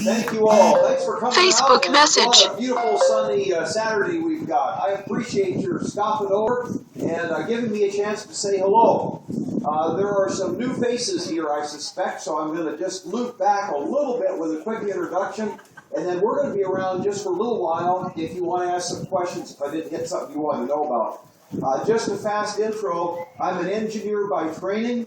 Thank you all. Thanks for coming Facebook out. message. What a beautiful sunny Saturday we've got. I appreciate your stopping over and giving me a chance to say hello. There are some new faces here, I suspect, so I'm going to just loop back a little bit with a quick introduction, and then we're going to be around just for a little while if you want to ask some questions if I didn't get something you want to know about. Just a fast intro. I'm an engineer by training.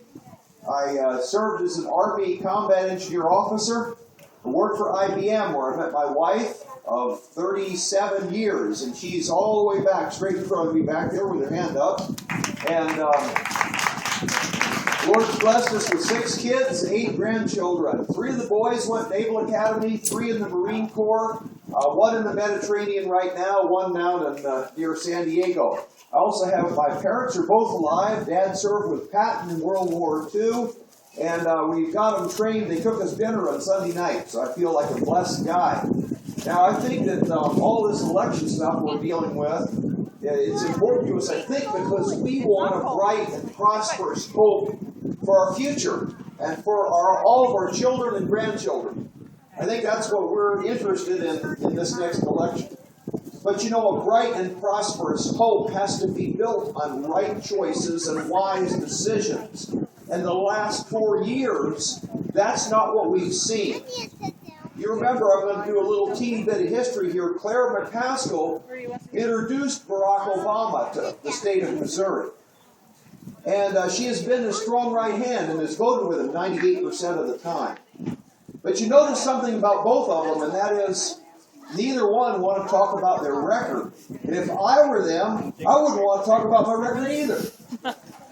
I served as an Army combat engineer officer. I worked for IBM, where I met my wife of 37 years, and she's all the way back, straight in front of me back there with her hand up. And Lord's blessed us with 6 kids, 8 grandchildren. 3 of the boys went Naval Academy, 3 in the Marine Corps, 1 in the Mediterranean right now, 1 down in, near San Diego. I also have, my parents are both alive. Dad served with Patton in World War II. And we got them trained. They took us dinner on Sunday night, so I feel like a blessed guy. Now, I think that all this election stuff we're dealing with, it's important to us, I think, because we want a bright and prosperous hope for our future and for all of our children and grandchildren. I think that's what we're interested in this next election. But you know, a bright and prosperous hope has to be built on right choices and wise decisions. And the last 4 years, that's not what we've seen. You remember, I'm going to do a little teeny bit of history here. Claire McCaskill introduced Barack Obama to the state of Missouri. And she has been a strong right hand and has voted with him 98% of the time. But you notice something about both of them, and that is neither one want to talk about their record. And if I were them, I wouldn't want to talk about my record either.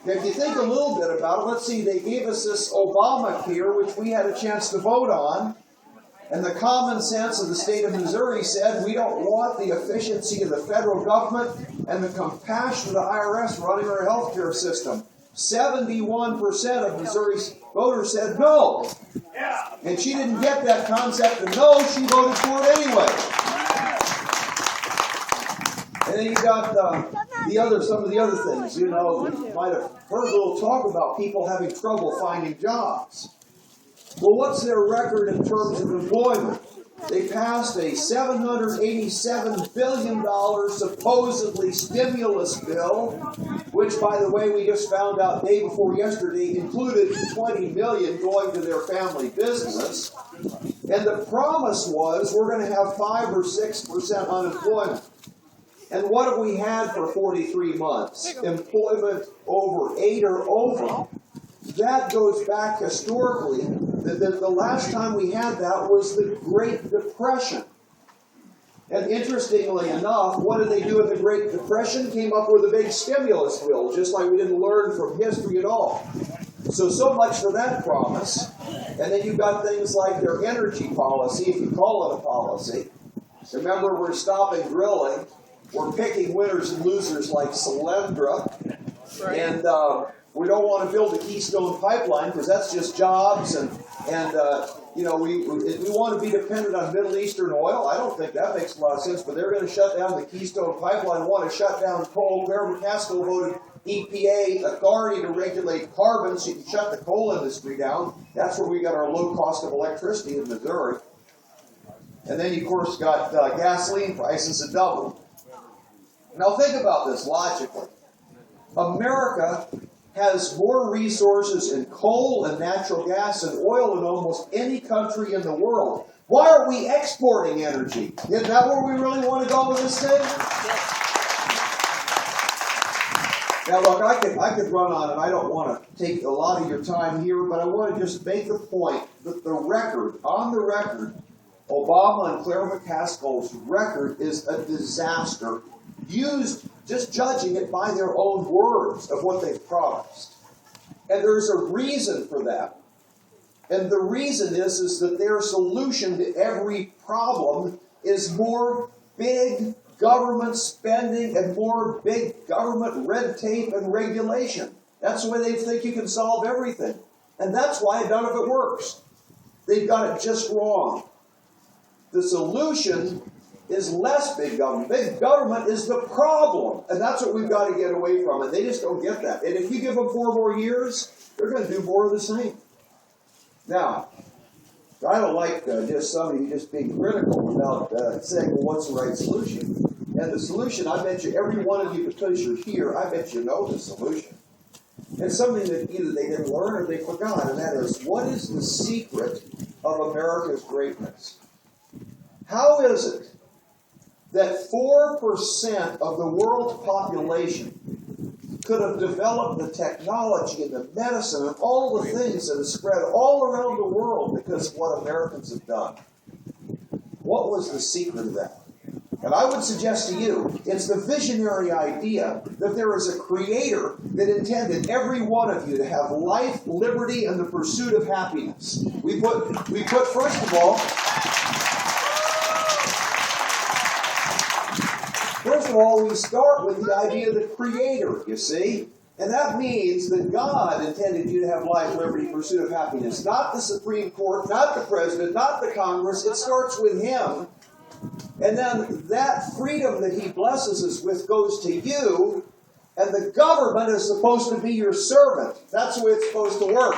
If you think a little bit about it, let's see, they gave us this Obamacare, which we had a chance to vote on, and the common sense of the state of Missouri said we don't want the efficiency of the federal government and the compassion of the IRS running our health care system. 71% of Missouri's voters said no. And she didn't get that concept of no, she voted for it anyway. And then you got some of the other things. You know, you might have heard a little talk about people having trouble finding jobs. Well, what's their record in terms of employment? They passed a $787 billion supposedly stimulus bill, which, by the way, we just found out day before yesterday included $20 million going to their family business. And the promise was we're going to have 5 or 6% unemployment. And what have we had for 43 months? Employment over 8 or over. That goes back historically. The last time we had that was the Great Depression. And interestingly enough, what did they do in the Great Depression? Came up with a big stimulus bill, just like we didn't learn from history at all. So much for that promise. And then you've got things like their energy policy, if you call it a policy. Remember, we're stopping drilling. We're picking winners and losers like Solyndra. Right. And we don't want to build a Keystone Pipeline because that's just jobs. And you know, we want to be dependent on Middle Eastern oil. I don't think that makes a lot of sense, but they're going to shut down the Keystone Pipeline, want to shut down coal. Claire McCaskill voted EPA authority to regulate carbon so you can shut the coal industry down. That's where we got our low cost of electricity in Missouri. And then you, of course, got gasoline prices that doubled. Now think about this logically. America has more resources in coal and natural gas and oil than almost any country in the world. Why aren't we exporting energy? Isn't that where we really want to go with this thing? Now look, I could run on, and I don't want to take a lot of your time here, but I want to just make the point that on the record, Obama and Claire McCaskill's record is a disaster. Just judging it by their own words of what they've promised. And there's a reason for that. And the reason is that their solution to every problem is more big government spending and more big government red tape and regulation. That's the way they think you can solve everything. And that's why none of it works. They've got it just wrong. The solution is less big government. Big government is the problem. And that's what we've got to get away from. And they just don't get that. And if you give them 4 more years, they're going to do more of the same. Now, I don't like just somebody just being critical without saying, well, what's the right solution? And the solution, I bet you every one of you, because you're here, I bet you know the solution. It's something that either they didn't learn or they forgot, and that is, what is the secret of America's greatness? How is it that 4% of the world's population could have developed the technology and the medicine and all the things that have spread all around the world because of what Americans have done? What was the secret of that? And I would suggest to you, it's the visionary idea that there is a creator that intended every one of you to have life, liberty, and the pursuit of happiness. We put first of all, we start with the idea of the creator, you see? And that means that God intended you to have life, liberty, pursuit of happiness. Not the Supreme Court, not the President, not the Congress. It starts with Him. And then that freedom that He blesses us with goes to you, and the government is supposed to be your servant. That's the way it's supposed to work.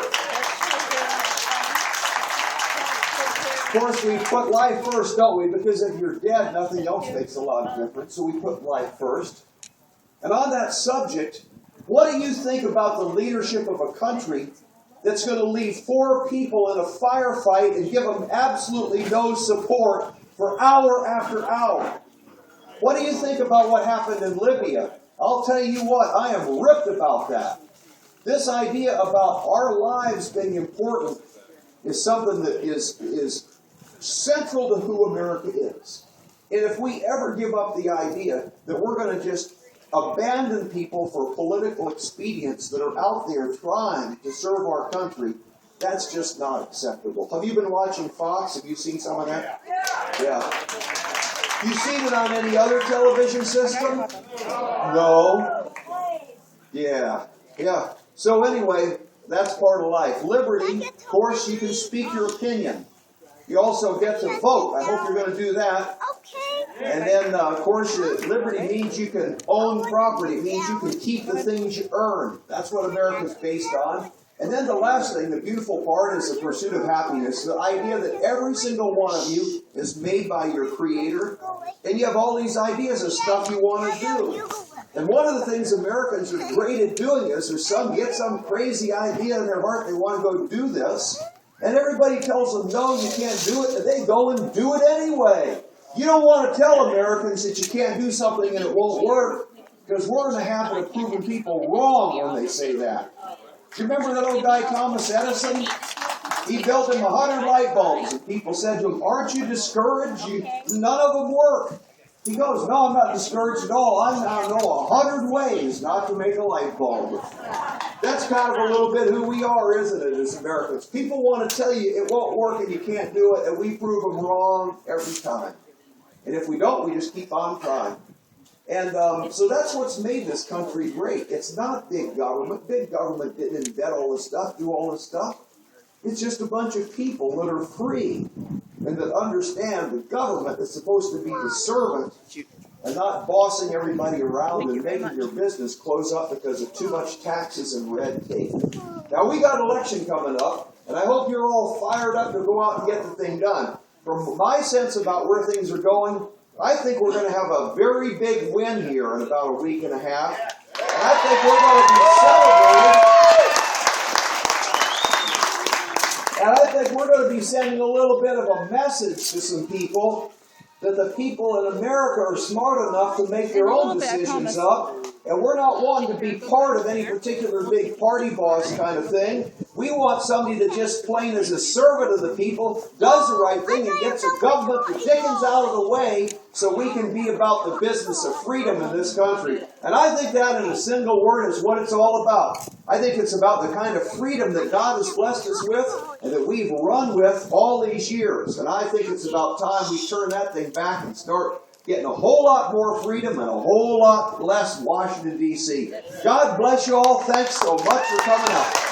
Of course, we put life first, don't we? Because if you're dead, nothing else makes a lot of difference. So we put life first. And on that subject, what do you think about the leadership of a country that's going to leave 4 people in a firefight and give them absolutely no support for hour after hour? What do you think about what happened in Libya? I'll tell you what, I am ripped about that. This idea about our lives being important is something that is central to who America is. And if we ever give up the idea that we're going to just abandon people for political expedients that are out there trying to serve our country, that's just not acceptable. Have you been watching Fox? Have you seen some of that? Yeah. You seen it on any other television system? No. Yeah. Yeah. So anyway, that's part of life. Liberty, of course, you can speak your opinion. You also get to vote. I hope you're going to do that. And then, of course, liberty means you can own property. It means you can keep the things you earn. That's what America's based on. And then the last thing, the beautiful part, is the pursuit of happiness. The idea that every single one of you is made by your Creator. And you have all these ideas of stuff you want to do. And one of the things Americans are great at doing is get some crazy idea in their heart, they want to go do this. And everybody tells them, no, you can't do it, and they go and do it anyway. You don't want to tell Americans that you can't do something and it won't work, because we're in the habit of proving people wrong when they say that. Do you remember that old guy, Thomas Edison? He built him 100 light bulbs, and people said to him, aren't you discouraged? None of them work. He goes, no, I'm not discouraged at all. I now know 100 ways not to make a light bulb. That's kind of a little bit who we are, isn't it, as Americans? People want to tell you it won't work and you can't do it, and we prove them wrong every time. And if we don't, we just keep on trying. And so that's what's made this country great. It's not big government. Big government didn't invent all this stuff, do all this stuff. It's just a bunch of people that are free and that understand the government is supposed to be the servant and not bossing everybody around and making your business close up because of too much taxes and red tape. Now, we got an election coming up, and I hope you're all fired up to go out and get the thing done. From my sense about where things are going, I think we're going to have a very big win here in about a week and a half. And I think we're going to be celebrating. And I think we're going to be sending a little bit of a message to some people that the people in America are smart enough to make their own decisions up. And we're not wanting to be part of any particular big party boss kind of thing. We want somebody that just plain as a servant of the people, does the right thing, and gets the government, the dickens out of the way so we can be about the business of freedom in this country. And I think that in a single word is what it's all about. I think it's about the kind of freedom that God has blessed us with and that we've run with all these years. And I think it's about time we turn that thing back and start getting a whole lot more freedom and a whole lot less Washington, D.C. God bless you all. Thanks so much for coming out.